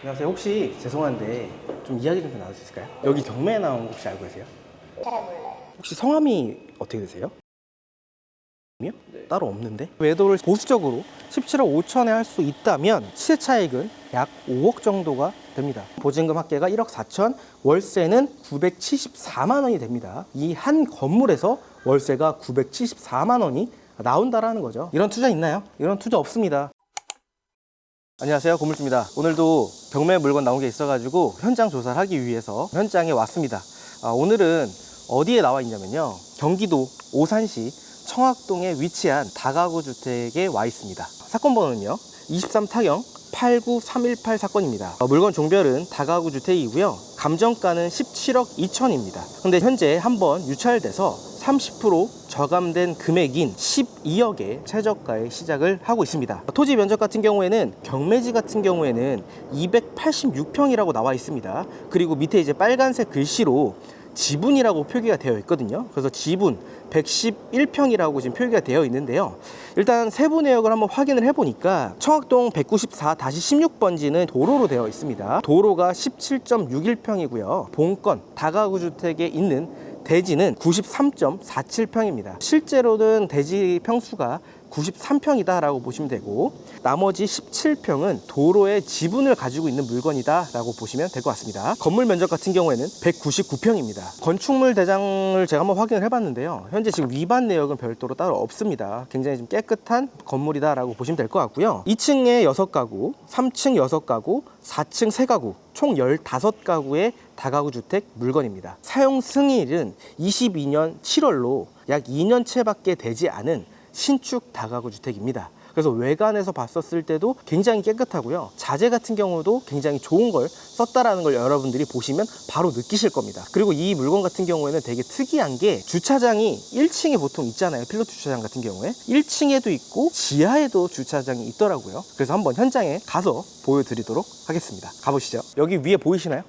안녕하세요. 혹시 죄송한데 좀 이야기 좀 나눌 수 있을까요? 여기 경매에 나온 거 혹시 알고 계세요? 잘 몰라요. 혹시 성함이 어떻게 되세요? 네. 따로 없는데? 매도를 보수적으로 17억 5천에 할 수 있다면 시세 차익은 약 5억 정도가 됩니다. 보증금 합계가 1억 4천, 월세는 974만 원이 됩니다. 이 한 건물에서 월세가 974만 원이 나온다라는 거죠. 이런 투자 있나요? 이런 투자 없습니다. 안녕하세요, 고물주입니다. 오늘도 경매 물건 나온 게 있어가지고 현장 조사를 하기 위해서 현장에 왔습니다. 오늘은 어디에 나와 있냐면요, 경기도 오산시 청학동에 위치한 다가구 주택에 와 있습니다. 사건 번호는요 23타경 89318 사건입니다. 물건 종별은 다가구 주택이고요, 감정가는 17억 2천입니다. 근데 현재 한번 유찰돼서 30% 저감된 금액인 12억의 최저가에 시작을 하고 있습니다. 토지 면적 같은 경우에는 경매지 같은 경우에는 286평이라고 나와 있습니다. 그리고 밑에 이제 빨간색 글씨로 지분이라고 표기가 되어 있거든요. 그래서 지분 111평이라고 지금 표기가 되어 있는데요. 일단 세부 내역을 한번 확인을 해보니까 청학동 194-16번지는 도로로 되어 있습니다. 도로가 17.61평이고요. 본건 다가구 주택에 있는 대지는 93.47평입니다. 실제로는 대지 평수가 93평이다 라고 보시면 되고, 나머지 17평은 도로의 지분을 가지고 있는 물건이다 라고 보시면 될 것 같습니다. 건물 면적 같은 경우에는 199평입니다. 건축물 대장을 제가 한번 확인을 해봤는데요, 현재 지금 위반 내역은 별도로 따로 없습니다. 굉장히 좀 깨끗한 건물이다 라고 보시면 될 것 같고요. 2층에 6가구, 3층 6가구, 4층 3가구, 총 15가구의 다가구 주택 물건입니다. 사용 승일은 22년 7월로 약 2년째 밖에 되지 않은 신축 다가구 주택입니다. 그래서 외관에서 봤었을 때도 굉장히 깨끗하고요, 자재 같은 경우도 굉장히 좋은 걸 썼다라는 걸 여러분들이 보시면 바로 느끼실 겁니다. 그리고 이 물건 같은 경우에는 되게 특이한 게, 주차장이 1층에 보통 있잖아요. 필로티 주차장 같은 경우에 1층에도 있고 지하에도 주차장이 있더라고요. 그래서 한번 현장에 가서 보여드리도록 하겠습니다. 가보시죠. 여기 위에 보이시나요?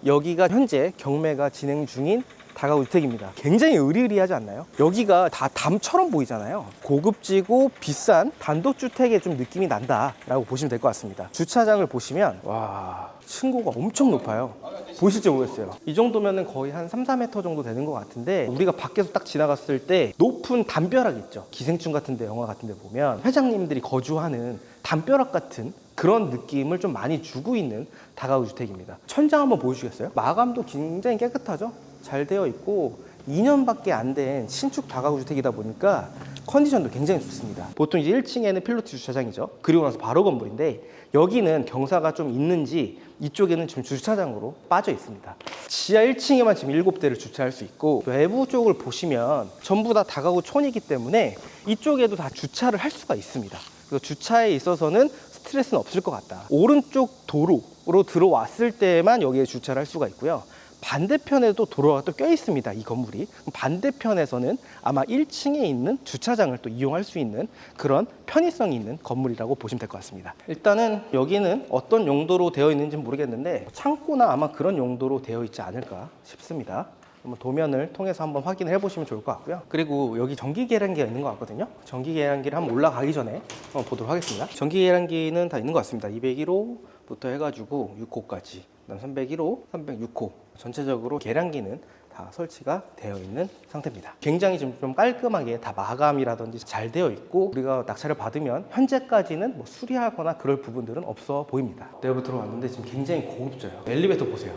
여기가 현재 경매가 진행 중인 다가구 주택입니다. 굉장히 으리으리하지 않나요? 여기가 다 담처럼 보이잖아요. 고급지고 비싼 단독주택의 좀 느낌이 난다 라고 보시면 될 것 같습니다. 주차장을 보시면 와, 층고가 엄청 높아요. 보이실지 모르겠어요. 이 정도면 거의 한 3-4m 정도 되는 것 같은데, 우리가 밖에서 딱 지나갔을 때 높은 담벼락 있죠, 기생충 같은데, 영화 같은데 보면 회장님들이 거주하는 담벼락 같은 그런 느낌을 좀 많이 주고 있는 다가구 주택입니다. 천장 한번 보여주시겠어요? 마감도 굉장히 깨끗하죠? 잘 되어 있고 2년밖에 안 된 신축 다가구 주택이다 보니까 컨디션도 굉장히 좋습니다. 보통 이제 1층에는 필로티 주차장이죠. 그리고 나서 바로 건물인데, 여기는 경사가 좀 있는지 이쪽에는 지금 주차장으로 빠져 있습니다. 지하 1층에만 지금 7대를 주차할 수 있고, 외부 쪽을 보시면 전부 다 다가구 촌이기 때문에 이쪽에도 다 주차를 할 수가 있습니다. 그래서 주차에 있어서는 스트레스는 없을 것 같다. 오른쪽 도로로 들어왔을 때만 여기에 주차를 할 수가 있고요, 반대편에도 도로가 또 껴 있습니다. 이 건물이 반대편에서는 아마 1층에 있는 주차장을 또 이용할 수 있는 그런 편의성이 있는 건물이라고 보시면 될 것 같습니다. 일단은 여기는 어떤 용도로 되어 있는지는 모르겠는데 창고나 아마 그런 용도로 되어 있지 않을까 싶습니다. 한번 도면을 통해서 한번 확인을 해보시면 좋을 것 같고요. 그리고 여기 전기 계량기가 있는 것 같거든요. 전기 계량기를 한번 올라가기 전에 한번 보도록 하겠습니다. 전기 계량기는 다 있는 것 같습니다. 201호부터 해가지고 6호까지, 그다음 301호, 306호 전체적으로 계량기는 다 설치가 되어 있는 상태입니다. 굉장히 좀 깔끔하게 다 마감이라든지 잘 되어 있고, 우리가 낙찰을 받으면 현재까지는 뭐 수리하거나 그럴 부분들은 없어 보입니다. 내부 들어왔는데 지금 굉장히 고급져요. 엘리베이터 보세요.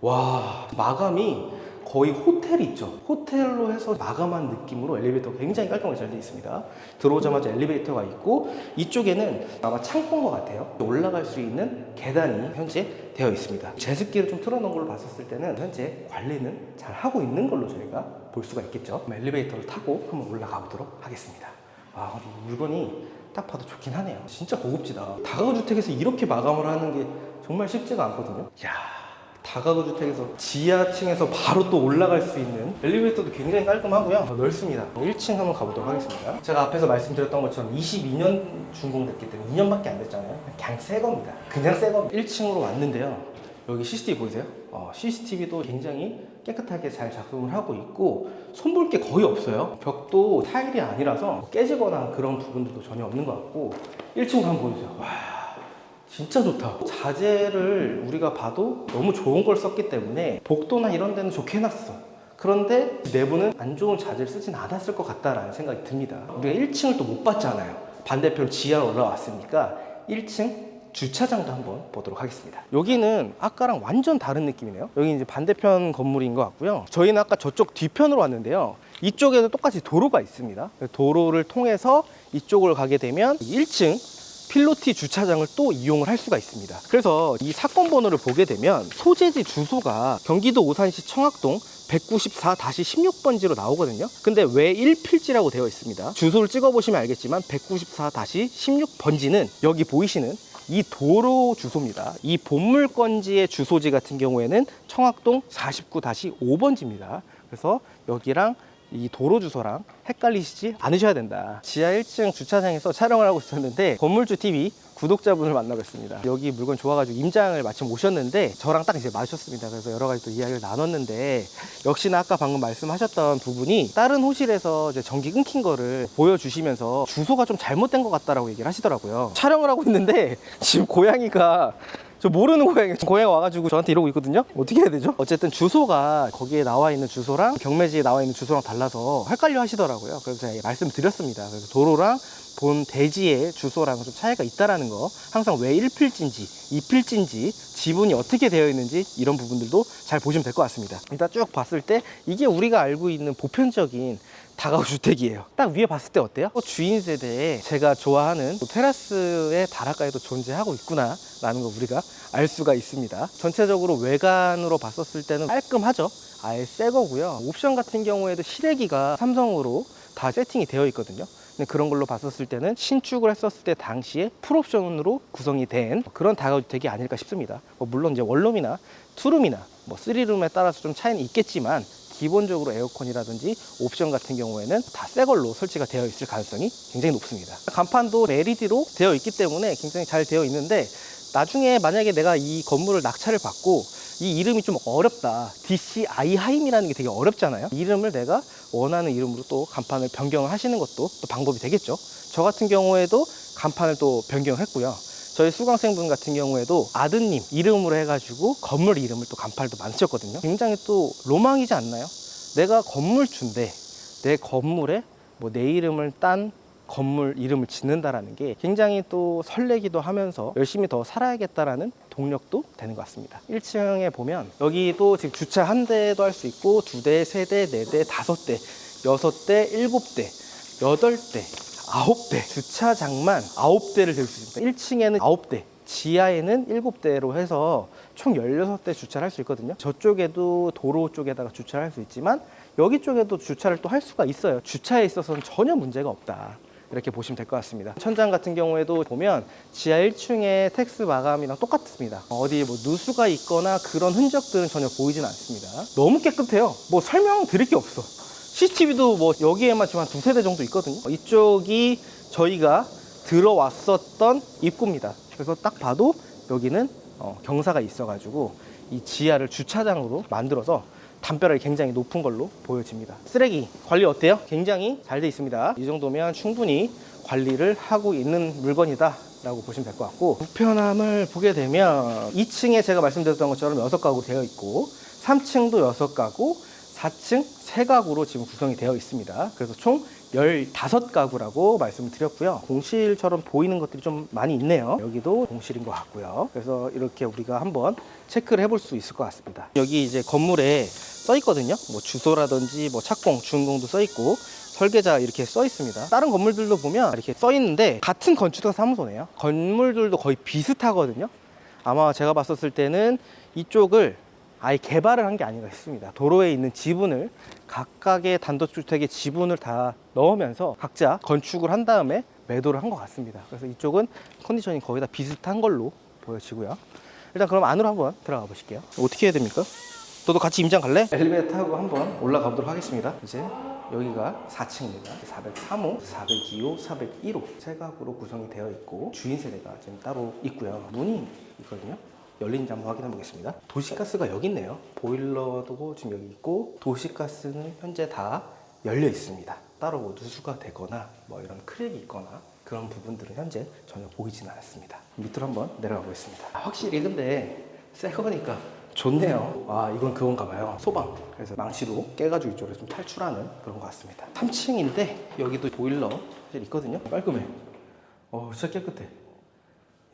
와, 마감이 거의 호텔 있죠, 호텔로 해서 마감한 느낌으로 엘리베이터가 굉장히 깔끔하게 잘 되어 있습니다. 들어오자마자 엘리베이터가 있고, 이쪽에는 아마 창고인 것 같아요. 올라갈 수 있는 계단이 현재 되어 있습니다. 제습기를 좀 틀어놓은 걸로 봤었을 때는 현재 관리는 잘 하고 있는 걸로 저희가 볼 수가 있겠죠. 엘리베이터를 타고 한번 올라가 보도록 하겠습니다. 아, 물건이 딱 봐도 좋긴 하네요. 진짜 고급지다. 다가구 주택에서 이렇게 마감을 하는 게 정말 쉽지가 않거든요. 이야, 다가구 주택에서 지하층에서 바로 또 올라갈 수 있는 엘리베이터도 굉장히 깔끔하고요, 넓습니다. 1층 한번 가보도록 하겠습니다. 제가 앞에서 말씀드렸던 것처럼 22년 준공됐기 때문에 2년밖에 안 됐잖아요. 그냥 새 겁니다. 그냥 새 겁니다. 1층으로 왔는데요, 여기 CCTV 보이세요? CCTV도 굉장히 깨끗하게 잘 작동을 하고 있고, 손볼 게 거의 없어요. 벽도 타일이 아니라서 깨지거나 그런 부분들도 전혀 없는 것 같고, 1층으로 한번 보여주세요. 와, 진짜 좋다. 자재를 우리가 봐도 너무 좋은 걸 썼기 때문에 복도나 이런 데는 좋게 해놨어. 그런데 내부는 안 좋은 자재를 쓰진 않았을 것 같다라는 생각이 듭니다. 우리가 1층을 또 못 봤잖아요. 반대편 지하로 올라왔으니까 1층 주차장도 한번 보도록 하겠습니다. 여기는 아까랑 완전 다른 느낌이네요. 여기 이제 반대편 건물인 것 같고요. 저희는 아까 저쪽 뒤편으로 왔는데요. 이쪽에도 똑같이 도로가 있습니다. 도로를 통해서 이쪽을 가게 되면 1층 필로티 주차장을 또 이용을 할 수가 있습니다. 그래서 이 사건 번호를 보게 되면 소재지 주소가 경기도 오산시 청학동 194-16번지로 나오거든요. 근데 왜 1필지라고 되어 있습니다. 주소를 찍어 보시면 알겠지만 194-16번지는 여기 보이시는 이 도로 주소입니다. 이 본물건지의 주소지 같은 경우에는 청학동 49-5번지입니다. 그래서 여기랑 이 도로 주소랑 헷갈리시지 않으셔야 된다. 지하 1층 주차장에서 촬영을 하고 있었는데 건물주TV 구독자분을 만나뵀습니다. 여기 물건 좋아가지고 임장을 마침 오셨는데 저랑 딱 이제 마주쳤습니다. 그래서 여러 가지 또 이야기를 나눴는데 역시나 아까 방금 말씀하셨던 부분이 다른 호실에서 이제 전기 끊긴 거를 보여주시면서 주소가 좀 잘못된 것 같다라고 얘기를 하시더라고요. 촬영을 하고 있는데 지금 고양이가 저 모르는 고양이가 와가지고 저한테 이러고 있거든요. 어떻게 해야 되죠? 어쨌든 주소가 거기에 나와 있는 주소랑 경매지에 나와 있는 주소랑 달라서 헷갈려 하시더라고요. 그래서 제가 말씀드렸습니다. 그래서 도로랑 본 대지의 주소랑 좀 차이가 있다라는 거, 항상 왜 1필지인지 2필지인지 지분이 어떻게 되어 있는지 이런 부분들도 잘 보시면 될 것 같습니다. 일단 쭉 봤을 때 이게 우리가 알고 있는 보편적인 다가구 주택이에요. 딱 위에 봤을 때 어때요? 주인 세대에 제가 좋아하는 테라스의 다락가에도 존재하고 있구나 라는 거 우리가 알 수가 있습니다. 전체적으로 외관으로 봤었을 때는 깔끔하죠. 아예 새 거고요. 옵션 같은 경우에도 실외기가 삼성으로 다 세팅이 되어 있거든요. 근데 그런 걸로 봤었을 때는 신축을 했었을 때 당시에 풀옵션으로 구성이 된 그런 다가구주택이 아닐까 싶습니다. 물론 이제 원룸이나 투룸이나 쓰리룸에 따라서 좀 차이는 있겠지만 기본적으로 에어컨이라든지 옵션 같은 경우에는 다 새 걸로 설치가 되어 있을 가능성이 굉장히 높습니다. 간판도 LED로 되어 있기 때문에 굉장히 잘 되어 있는데 나중에 만약에 내가 이 건물을 낙찰을 받고 이 이름이 좀 어렵다, DCI 하임이라는 게 되게 어렵잖아요. 이름을 내가 원하는 이름으로 또 간판을 변경을 하시는 것도 또 방법이 되겠죠. 저 같은 경우에도 간판을 또 변경했고요. 저희 수강생분 같은 경우에도 아드님 이름으로 해가지고 건물 이름을 또 간판을 또 만드셨거든요. 굉장히 또 로망이지 않나요? 내가 건물주인데 내 건물에 내 이름을 딴 건물 이름을 짓는다라는 게 굉장히 또 설레기도 하면서 열심히 더 살아야겠다라는 동력도 되는 것 같습니다. 1층에 보면 여기도 지금 주차 한 대도 할 수 있고 2대, 3대, 4대, 5대, 6대, 7대, 8대, 9대 주차장만 9대를 댈 수 있습니다. 1층에는 9대, 지하에는 7대로 해서 총 16대 주차를 할 수 있거든요. 저쪽에도 도로 쪽에다가 주차를 할 수 있지만 여기 쪽에도 주차를 또 할 수가 있어요. 주차에 있어서는 전혀 문제가 없다. 이렇게 보시면 될 것 같습니다. 천장 같은 경우에도 보면 지하 1층의 텍스 마감이랑 똑같습니다. 어디 누수가 있거나 그런 흔적들은 전혀 보이지는 않습니다. 너무 깨끗해요. 설명 드릴 게 없어. CCTV도 여기에만 지금 한 2-3대 정도 있거든요. 이쪽이 저희가 들어왔었던 입구입니다. 그래서 딱 봐도 여기는 경사가 있어가지고 이 지하를 주차장으로 만들어서 담벼락이 굉장히 높은 걸로 보여집니다. 쓰레기 관리 어때요? 굉장히 잘 돼 있습니다. 이 정도면 충분히 관리를 하고 있는 물건이다 라고 보시면 될 것 같고, 불편함을 보게 되면 2층에 제가 말씀드렸던 것처럼 6가구 되어 있고 3층도 6가구, 4층 3가구로 지금 구성이 되어 있습니다. 그래서 총 15가구라고 말씀을 드렸고요. 공실처럼 보이는 것들이 좀 많이 있네요. 여기도 공실인 것 같고요. 그래서 이렇게 우리가 한번 체크를 해볼 수 있을 것 같습니다. 여기 이제 건물에 써 있거든요. 주소라든지 착공, 준공도 써 있고 설계자 이렇게 써 있습니다. 다른 건물들도 보면 이렇게 써 있는데 같은 건축사 사무소네요. 건물들도 거의 비슷하거든요. 아마 제가 봤었을 때는 이쪽을 아예 개발을 한 게 아닌가 싶습니다. 도로에 있는 지분을 각각의 단독주택의 지분을 다 넣으면서 각자 건축을 한 다음에 매도를 한 것 같습니다. 그래서 이쪽은 컨디션이 거의 다 비슷한 걸로 보여지고요. 일단 그럼 안으로 한번 들어가 보실게요. 어떻게 해야 됩니까? 너도 같이 임장 갈래? 엘리베이터 타고 한번 올라가 보도록 하겠습니다. 이제 여기가 4층입니다. 403호, 402호, 401호 세 가구로 구성이 되어 있고 주인 세대가 지금 따로 있고요. 문이 있거든요. 열린지 한번 확인해 보겠습니다. 도시가스가 여기 있네요. 보일러도 지금 여기 있고 도시가스는 현재 다 열려 있습니다. 따로 누수가 되거나 이런 크랙이 있거나 그런 부분들은 현재 전혀 보이지는 않았습니다. 밑으로 한번 내려가 보겠습니다. 확실히 근데 새 거니까 좋네요. 아, 이건 그건가 봐요. 소방. 그래서 망치로 깨가지고 이쪽으로 좀 탈출하는 그런 것 같습니다. 3층인데 여기도 보일러 사실 있거든요. 깔끔해. 진짜 깨끗해.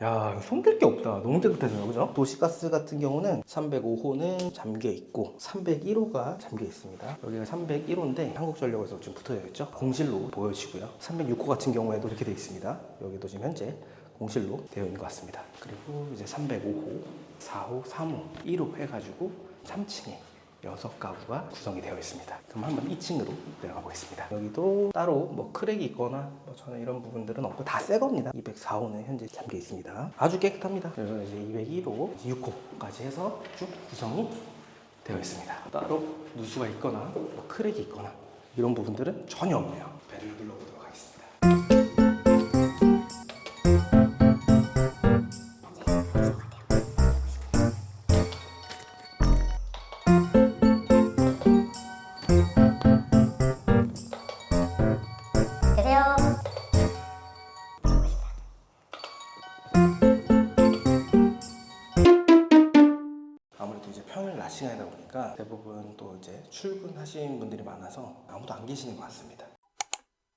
야, 손댈 게 없다. 너무 깨끗해져요, 그죠? 도시가스 같은 경우는 305호는 잠겨 있고 301호가 잠겨 있습니다. 여기가 301호인데 한국전력에서 지금 붙어져 있죠. 공실로 보여지고요. 306호 같은 경우에도 이렇게 되어 있습니다. 여기도 지금 현재 공실로 되어 있는 것 같습니다. 그리고 이제 305호, 4호, 3호, 1호 해가지고 3층에 6가구가 구성이 되어 있습니다. 그럼 한번 2층으로 내려가 보겠습니다. 여기도 따로 뭐 크랙이 있거나 뭐 저는 이런 부분들은 없고 다 새 겁니다. 204호는 현재 잠겨 있습니다. 아주 깨끗합니다. 그래서 이제 201호, 6호까지 해서 쭉 구성이 되어 있습니다. 따로 누수가 있거나 뭐 크랙이 있거나 이런 부분들은 전혀 없네요. 배를 눌러보도록 하겠습니다. 평일 낮 시간이다 보니까 대부분 또 이제 출근하시는 분들이 많아서 아무도 안 계시는 것 같습니다.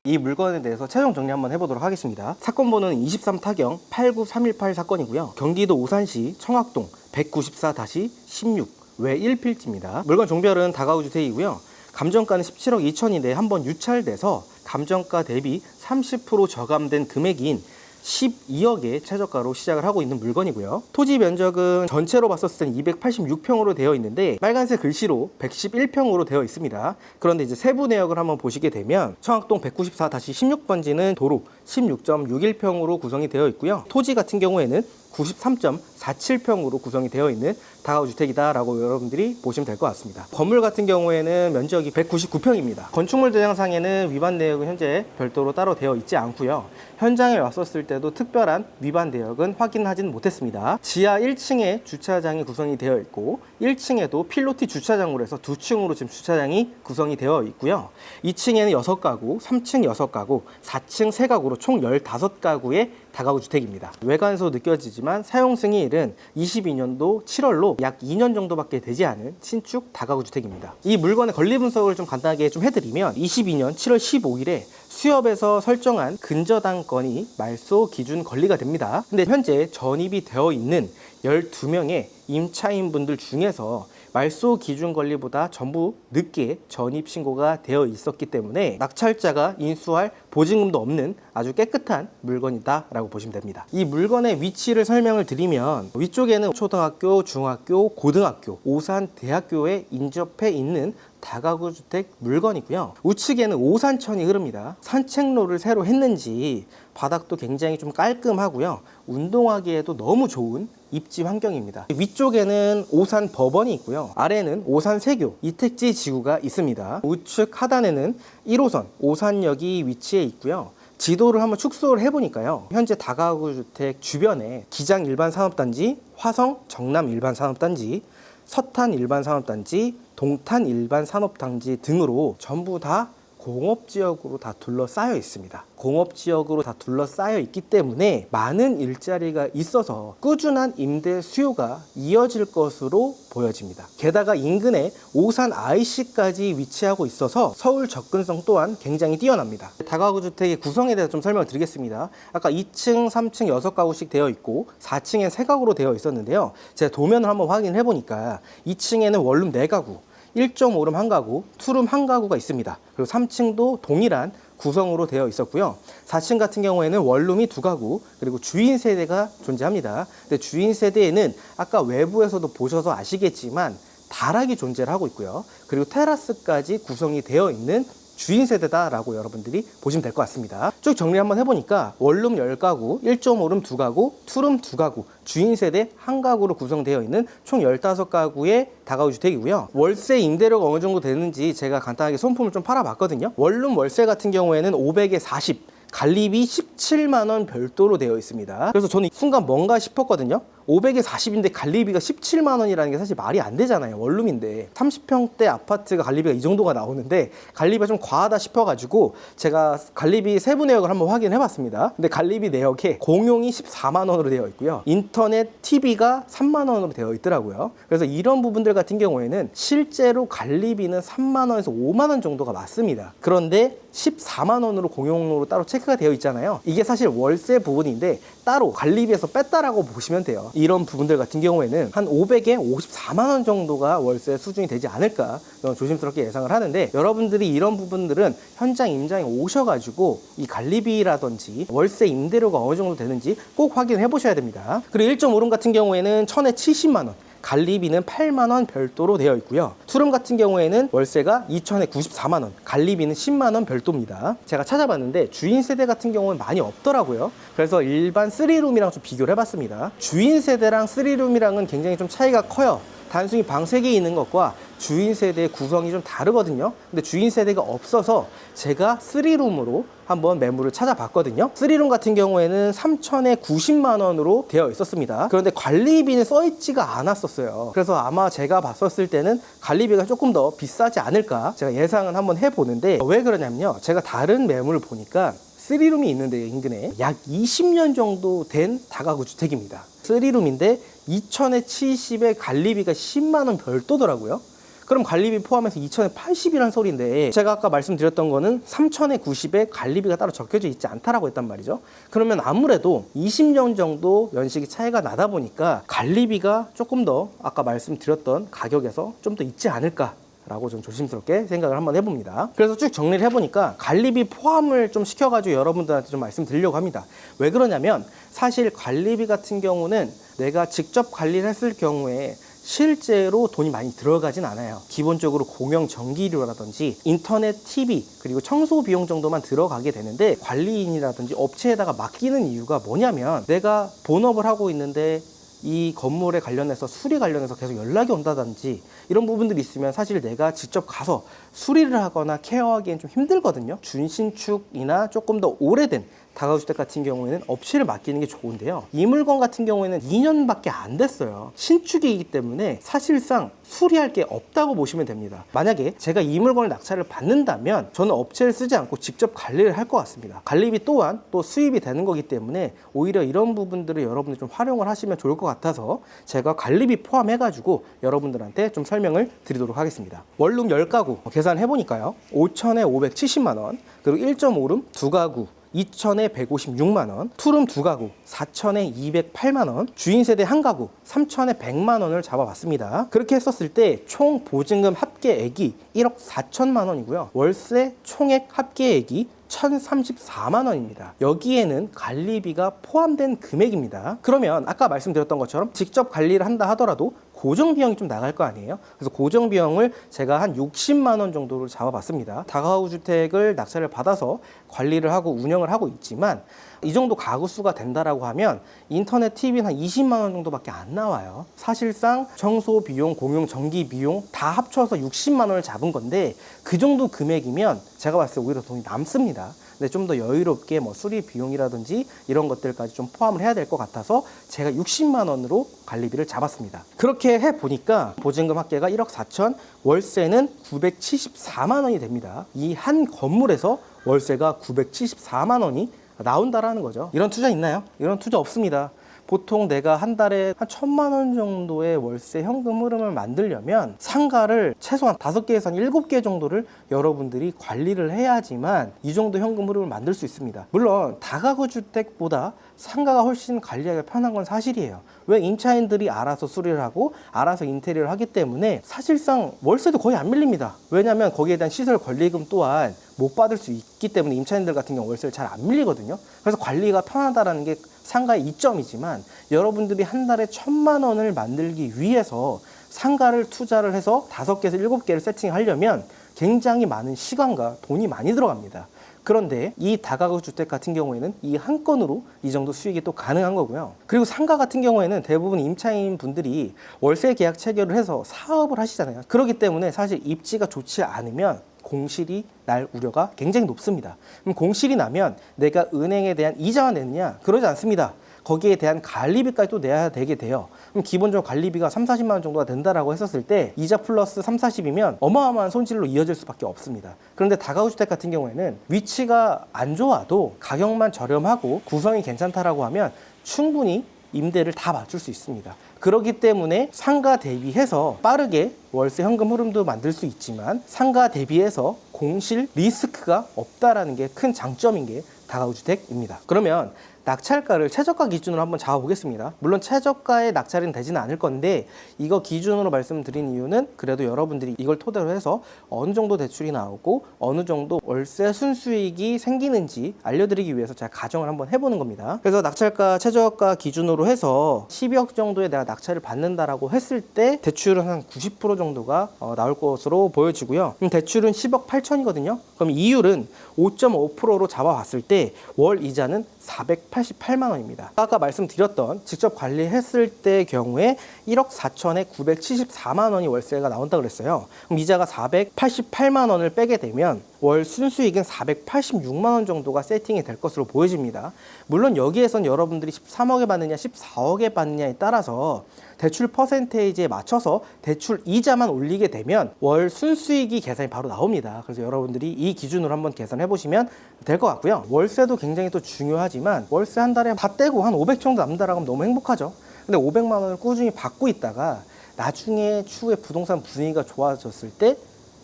이 물건에 대해서 최종 정리 한번 해보도록 하겠습니다. 사건 번호는 23타경 89318 사건이고요. 경기도 오산시 청학동 194-16 외 1필지입니다. 물건 종별은 다가구 주택이고요. 감정가는 17억 2천인데 한번 유찰돼서 감정가 대비 30% 저감된 금액인 12억의 최저가로 시작을 하고 있는 물건이고요. 토지 면적은 전체로 봤었을 땐 286평으로 되어 있는데 빨간색 글씨로 111평으로 되어 있습니다. 그런데 이제 세부 내역을 한번 보시게 되면 청학동 194-16번지는 도로 16.61평으로 구성이 되어 있고요. 토지 같은 경우에는 93.47평으로 구성이 되어 있는 다가구 주택이다 라고 여러분들이 보시면 될 것 같습니다. 건물 같은 경우에는 면적이 199평입니다. 건축물 대장상에는 위반 내역은 현재 별도로 따로 되어 있지 않고요. 현장에 왔었을 때도 특별한 위반 내역은 확인하지는 못했습니다. 지하 1층에 주차장이 구성이 되어 있고 1층에도 필로티 주차장으로 해서 2층으로 지금 주차장이 구성이 되어 있고요. 2층에는 6가구, 3층 6가구, 4층 3가구로 총 15가구의 다가구 주택입니다. 외관에서 느껴지지만 사용 승인일은 22년도 7월로 약 2년 정도밖에 되지 않은 신축 다가구 주택입니다. 이 물건의 권리 분석을 좀 간단하게 좀 해드리면 22년 7월 15일에 수협에서 설정한 근저당권이 말소 기준 권리가 됩니다. 근데 현재 전입이 되어 있는 12명의 임차인분들 중에서 말소 기준 권리보다 전부 늦게 전입 신고가 되어 있었기 때문에 낙찰자가 인수할 보증금도 없는 아주 깨끗한 물건이다 라고 보시면 됩니다. 이 물건의 위치를 설명을 드리면 위쪽에는 초등학교, 중학교, 고등학교, 오산대학교에 인접해 있는 다가구 주택 물건이고요. 우측에는 오산천이 흐릅니다. 산책로를 새로 했는지 바닥도 굉장히 좀 깔끔하고요. 운동하기에도 너무 좋은 입지 환경입니다. 위쪽에는 오산 법원이 있고요. 아래는 오산 세교 이택지 지구가 있습니다. 우측 하단에는 1호선 오산역이 위치해 있고요. 지도를 한번 축소를 해보니까요. 현재 다가구 주택 주변에 기장 일반산업단지, 화성 정남 일반산업단지, 서탄 일반산업단지, 동탄 일반산업단지 등으로 전부 다 공업지역으로 다 둘러싸여 있습니다. 공업지역으로 다 둘러싸여 있기 때문에 많은 일자리가 있어서 꾸준한 임대 수요가 이어질 것으로 보여집니다. 게다가 인근에 오산 IC까지 위치하고 있어서 서울 접근성 또한 굉장히 뛰어납니다. 다가구 주택의 구성에 대해서 좀 설명을 드리겠습니다. 아까 2층, 3층 6가구씩 되어 있고 4층엔 3가구로 되어 있었는데요. 제가 도면을 한번 확인해 보니까 2층에는 원룸 4가구, 1.5룸 1가구, 2룸 1가구가 있습니다. 그리고 3층도 동일한 구성으로 되어 있었고요. 4층 같은 경우에는 원룸이 2가구, 그리고 주인 세대가 존재합니다. 근데 주인 세대에는 아까 외부에서도 보셔서 아시겠지만 다락이 존재를 하고 있고요. 그리고 테라스까지 구성이 되어 있는 주인 세대다라고 여러분들이 보시면 될 것 같습니다. 쭉 정리 한번 해보니까 원룸 10가구, 1.5룸 2가구, 2룸 2가구, 주인 세대 1가구로 구성되어 있는 총 15가구의 다가구 주택이고요. 월세 임대료가 어느 정도 되는지 제가 간단하게 손품을 좀 팔아봤거든요. 원룸 월세 같은 경우에는 500에 40, 관리비 17만원 별도로 되어 있습니다. 그래서 저는 순간 뭔가 싶었거든요. 500에 40인데 관리비가 17만 원이라는 게 사실 말이 안 되잖아요. 원룸인데 30평대 아파트가 관리비가 이 정도가 나오는데 관리비가 좀 과하다 싶어가지고 제가 관리비 세부 내역을 한번 확인해 봤습니다. 근데 관리비 내역에 공용이 14만 원으로 되어 있고요, 인터넷, TV가 3만 원으로 되어 있더라고요. 그래서 이런 부분들 같은 경우에는 실제로 관리비는 3만 원에서 5만 원 정도가 맞습니다. 그런데 14만 원으로 공용으로 따로 체크가 되어 있잖아요. 이게 사실 월세 부분인데 따로 관리비에서 뺐다라고 보시면 돼요. 이런 부분들 같은 경우에는 한 500에 54만 원 정도가 월세 수준이 되지 않을까 조심스럽게 예상을 하는데, 여러분들이 이런 부분들은 현장 임장에 오셔가지고 이 관리비라든지 월세 임대료가 어느 정도 되는지 꼭 확인해 보셔야 됩니다. 그리고 1.5룸 같은 경우에는 1000에 70만 원, 관리비는 8만 원 별도로 되어 있고요. 투룸 같은 경우에는 월세가 2천에 94만 원, 관리비는 10만 원 별도입니다. 제가 찾아봤는데 주인 세대 같은 경우는 많이 없더라고요. 그래서 일반 3룸이랑 좀 비교를 해봤습니다. 주인 세대랑 3룸이랑은 굉장히 좀 차이가 커요. 단순히 방 3개 있는 것과 주인 세대의 구성이 좀 다르거든요. 근데 주인 세대가 없어서 제가 3룸으로 한번 매물을 찾아봤거든요. 3룸 같은 경우에는 3천에 90만 원으로 되어 있었습니다. 그런데 관리비는 써있지가 않았었어요. 그래서 아마 제가 봤었을 때는 관리비가 조금 더 비싸지 않을까 제가 예상은 한번 해보는데, 왜 그러냐면요, 제가 다른 매물을 보니까 3룸이 있는데 인근에 약 20년 정도 된 다가구 주택입니다. 3룸인데 2천에 70에 관리비가 10만 원 별도더라고요. 그럼 관리비 포함해서 2천에 80이란 소리인데, 제가 아까 말씀드렸던 거는 3천에 90에 관리비가 따로 적혀져 있지 않다라고 했단 말이죠. 그러면 아무래도 20년 정도 연식이 차이가 나다 보니까 관리비가 조금 더 아까 말씀드렸던 가격에서 좀 더 있지 않을까 라고 좀 조심스럽게 생각을 한번 해봅니다. 그래서 쭉 정리를 해보니까 관리비 포함을 좀 시켜가지고 여러분들한테 좀 말씀드리려고 합니다. 왜 그러냐면 사실 관리비 같은 경우는 내가 직접 관리를 했을 경우에 실제로 돈이 많이 들어가진 않아요. 기본적으로 공용 전기료라든지 인터넷, TV, 그리고 청소 비용 정도만 들어가게 되는데, 관리인이라든지 업체에다가 맡기는 이유가 뭐냐면, 내가 본업을 하고 있는데 이 건물에 관련해서 수리 관련해서 계속 연락이 온다든지 이런 부분들이 있으면 사실 내가 직접 가서 수리를 하거나 케어하기엔 좀 힘들거든요. 준신축이나 조금 더 오래된 다가구주택 같은 경우에는 업체를 맡기는 게 좋은데요, 이 물건 같은 경우에는 2년밖에 안 됐어요. 신축이기 때문에 사실상 수리할 게 없다고 보시면 됩니다. 만약에 제가 이 물건을 낙찰을 받는다면 저는 업체를 쓰지 않고 직접 관리를 할 것 같습니다. 관리비 또한 또 수입이 되는 거기 때문에 오히려 이런 부분들을 여러분들 좀 활용을 하시면 좋을 것 같아서 제가 관리비 포함해 가지고 여러분들한테 좀 설명을 드리도록 하겠습니다. 원룸 10가구 계산해 보니까요, 5천에 570만 원, 그리고 1.5룸 2가구 2천에 156만 원, 투룸 2가구 4천에 208만 원, 주인 세대 1가구 3천에 100만 원을 잡아봤습니다. 그렇게 했었을 때 총 보증금 합계액이 1억 4천만 원이고요. 월세 총액 합계액이 1,034만 원입니다. 여기에는 관리비가 포함된 금액입니다. 그러면 아까 말씀드렸던 것처럼 직접 관리를 한다 하더라도 고정비용이 좀 나갈 거 아니에요. 그래서 고정비용을 제가 한 60만 원 정도를 잡아봤습니다. 다가구 주택을 낙찰을 받아서 관리를 하고 운영을 하고 있지만 이 정도 가구 수가 된다라고 하면 인터넷, TV는 한 20만 원 정도밖에 안 나와요. 사실상 청소 비용, 공용 전기 비용 다 합쳐서 60만 원을 잡은 건데, 그 정도 금액이면 제가 봤을 때 오히려 돈이 남습니다. 근데 좀 더 여유롭게 뭐 수리 비용이라든지 이런 것들까지 좀 포함을 해야 될 것 같아서 제가 60만 원으로 관리비를 잡았습니다. 그렇게 해보니까 보증금 합계가 1억 4천, 월세는 974만 원이 됩니다. 이 한 건물에서 월세가 974만 원이 나온다라는 거죠. 이런 투자 있나요? 이런 투자 없습니다. 보통 내가 한 달에 한 1,000만 원 정도의 월세 현금 흐름을 만들려면 상가를 최소한 5개에서 한 7개 정도를 여러분들이 관리를 해야지만 이 정도 현금 흐름을 만들 수 있습니다. 물론 다가구 주택보다 상가가 훨씬 관리하기가 편한 건 사실이에요. 왜? 임차인들이 알아서 수리를 하고 알아서 인테리어를 하기 때문에 사실상 월세도 거의 안 밀립니다. 왜냐하면 거기에 대한 시설 관리금 또한 못 받을 수 있기 때문에 임차인들 같은 경우 월세를 잘 안 밀리거든요. 그래서 관리가 편하다는 게 상가의 이점이지만, 여러분들이 한 달에 1,000만 원을 만들기 위해서 상가를 투자를 해서 5개에서 7개를 세팅하려면 굉장히 많은 시간과 돈이 많이 들어갑니다. 그런데 이 다가구 주택 같은 경우에는 이 한 건으로 이 정도 수익이 또 가능한 거고요. 그리고 상가 같은 경우에는 대부분 임차인 분들이 월세 계약 체결을 해서 사업을 하시잖아요. 그렇기 때문에 사실 입지가 좋지 않으면 공실이 날 우려가 굉장히 높습니다. 그럼 공실이 나면 내가 은행에 대한 이자만 내느냐? 그러지 않습니다. 거기에 대한 관리비까지 또 내야 되게 돼요. 그럼 기본적으로 관리비가 3, 40만 원 정도가 된다라고 했었을 때 이자 플러스 3, 40이면 어마어마한 손실로 이어질 수밖에 없습니다. 그런데 다가구주택 같은 경우에는 위치가 안 좋아도 가격만 저렴하고 구성이 괜찮다라고 하면 충분히 임대를 다 맞출 수 있습니다. 그렇기 때문에 상가 대비해서 빠르게 월세 현금 흐름도 만들 수 있지만 상가 대비해서 공실 리스크가 없다라는 게 큰 장점인 게 다가구주택입니다. 그러면 낙찰가를 최저가 기준으로 한번 잡아보겠습니다. 물론 최저가의 낙찰은 되지는 않을 건데 이거 기준으로 말씀드린 이유는 그래도 여러분들이 이걸 토대로 해서 어느 정도 대출이 나오고 어느 정도 월세 순수익이 생기는지 알려드리기 위해서 제가 가정을 한번 해보는 겁니다. 그래서 낙찰가 최저가 기준으로 해서 12억 정도에 내가 낙찰을 받는다라고 했을 때 대출은 한 90% 정도가 나올 것으로 보여지고요. 그럼 대출은 10억 8천이거든요. 그럼 이율은 5.5%로 잡아봤을 때 월 이자는 488만 원입니다. 아까 말씀드렸던 직접 관리했을 때 경우에 1억 4천에 974만 원이 월세가 나온다고 그랬어요. 그럼 이자가 488만 원을 빼게 되면 월 순수익은 486만 원 정도가 세팅이 될 것으로 보여집니다. 물론 여기에선 여러분들이 13억에 받느냐 14억에 받느냐에 따라서 대출 퍼센테이지에 맞춰서 대출 이자만 올리게 되면 월 순수익이 계산이 바로 나옵니다. 그래서 여러분들이 이 기준으로 한번 계산해 보시면 될 것 같고요. 월세도 굉장히 또 중요하지만 월세 한 달에 다 떼고 한 500 정도 남는다라고 하면 너무 행복하죠. 근데 500만 원을 꾸준히 받고 있다가 나중에 추후에 부동산 분위기가 좋아졌을 때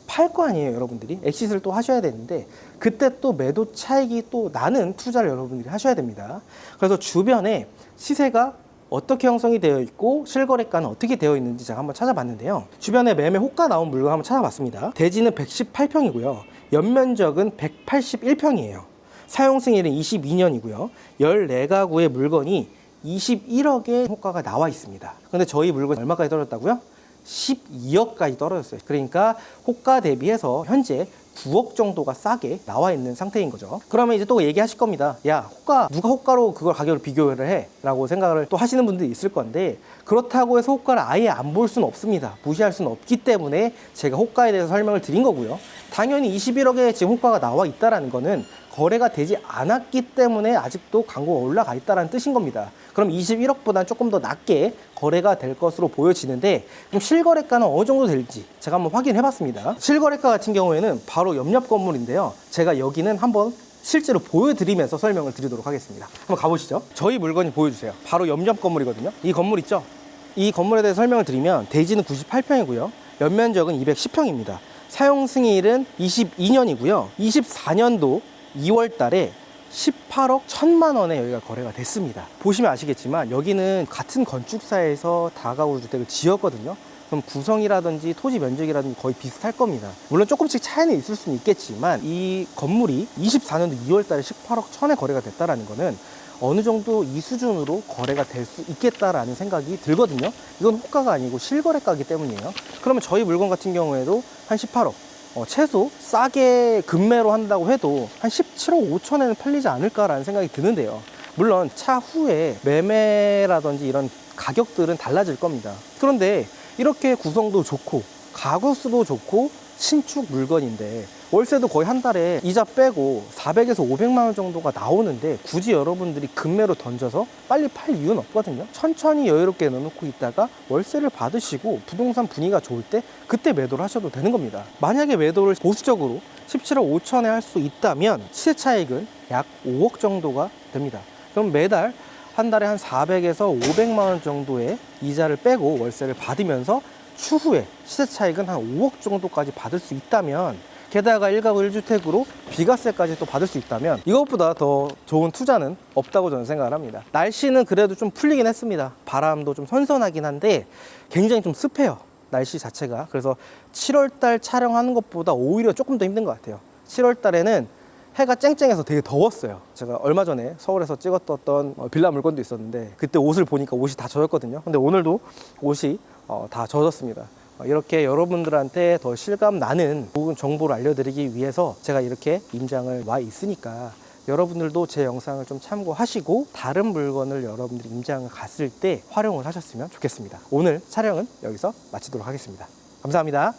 팔 거 아니에요. 여러분들이 엑시트를 또 하셔야 되는데 그때 또 매도 차익이 또 나는 투자를 여러분들이 하셔야 됩니다. 그래서 주변에 시세가 어떻게 형성이 되어 있고 실거래가는 어떻게 되어 있는지 제가 한번 찾아봤는데요. 주변에 매매 호가 나온 물건 한번 찾아봤습니다. 대지는 118평이고요. 연면적은 181평이에요. 사용 승일은 22년이고요. 14가구의 물건이 21억의 호가가 나와 있습니다. 근데 저희 물건 얼마까지 떨어졌다고요? 12억까지 떨어졌어요. 그러니까 호가 대비해서 현재 9억 정도가 싸게 나와 있는 상태인 거죠. 그러면 이제 또 얘기하실 겁니다. 야, 호가, 누가 호가로 그걸 가격을 비교를 해? 라고 생각을 또 하시는 분들이 있을 건데 그렇다고 해서 호가를 아예 안 볼 수는 없습니다. 무시할 수는 없기 때문에 제가 호가에 대해서 설명을 드린 거고요. 당연히 21억에 지금 호가가 나와 있다는 거는 거래가 되지 않았기 때문에 아직도 광고가 올라가 있다는 뜻인 겁니다. 그럼 21억보다 조금 더 낮게 거래가 될 것으로 보여지는데 그럼 실거래가는 어느 정도 될지 제가 한번 확인해 봤습니다. 실거래가 같은 경우에는 바로 옆 건물인데요. 제가 여기는 한번 실제로 보여드리면서 설명을 드리도록 하겠습니다. 한번 가보시죠. 저희 물건이 보여주세요. 바로 옆 건물이거든요. 이 건물 있죠? 이 건물에 대해서 설명을 드리면 대지는 98평이고요. 연면적은 210평입니다. 사용 승일은 22년이고요. 24년도 2월 달에 18억 1천만 원에 여기가 거래가 됐습니다. 보시면 아시겠지만 여기는 같은 건축사에서 다가구 주택을 지었거든요. 그럼 구성이라든지 토지 면적이라든지 거의 비슷할 겁니다. 물론 조금씩 차이는 있을 수는 있겠지만 이 건물이 24년도 2월 달에 18억 1천에 거래가 됐다는 거는 어느 정도 이 수준으로 거래가 될 수 있겠다라는 생각이 들거든요. 이건 호가가 아니고 실거래가이기 때문이에요. 그러면 저희 물건 같은 경우에도 한 18억 최소 싸게 급매로 한다고 해도 한 17억 5천에는 팔리지 않을까라는 생각이 드는데요. 물론 차후에 매매라든지 이런 가격들은 달라질 겁니다. 그런데 이렇게 구성도 좋고 가구 수도 좋고 신축 물건인데 월세도 거의 한 달에 이자 빼고 400에서 500만 원 정도가 나오는데 굳이 여러분들이 급매로 던져서 빨리 팔 이유는 없거든요. 천천히 여유롭게 넣어놓고 있다가 월세를 받으시고 부동산 분위기가 좋을 때 그때 매도를 하셔도 되는 겁니다. 만약에 매도를 보수적으로 17억 5천에 할 수 있다면 시세 차익은 약 5억 정도가 됩니다. 그럼 매달 한 달에 한 400에서 500만 원 정도의 이자를 빼고 월세를 받으면서 추후에 시세 차익은 한 5억 정도까지 받을 수 있다면 게다가 1가구 1주택으로 비과세까지 또 받을 수 있다면 이것보다 더 좋은 투자는 없다고 저는 생각을 합니다. 날씨는 그래도 좀 풀리긴 했습니다. 바람도 좀 선선하긴 한데 굉장히 좀 습해요. 날씨 자체가. 그래서 7월달 촬영하는 것보다 오히려 조금 더 힘든 것 같아요. 7월달에는 해가 쨍쨍해서 되게 더웠어요. 제가 얼마 전에 서울에서 찍었던 빌라 물건도 있었는데 그때 옷을 보니까 옷이 다 젖었거든요. 근데 오늘도 옷이 다 젖었습니다. 이렇게 여러분들한테 더 실감 나는 좋은 정보를 알려드리기 위해서 제가 이렇게 임장을 와 있으니까 여러분들도 제 영상을 좀 참고하시고 다른 물건을 여러분들이 임장을 갔을 때 활용을 하셨으면 좋겠습니다. 오늘 촬영은 여기서 마치도록 하겠습니다. 감사합니다.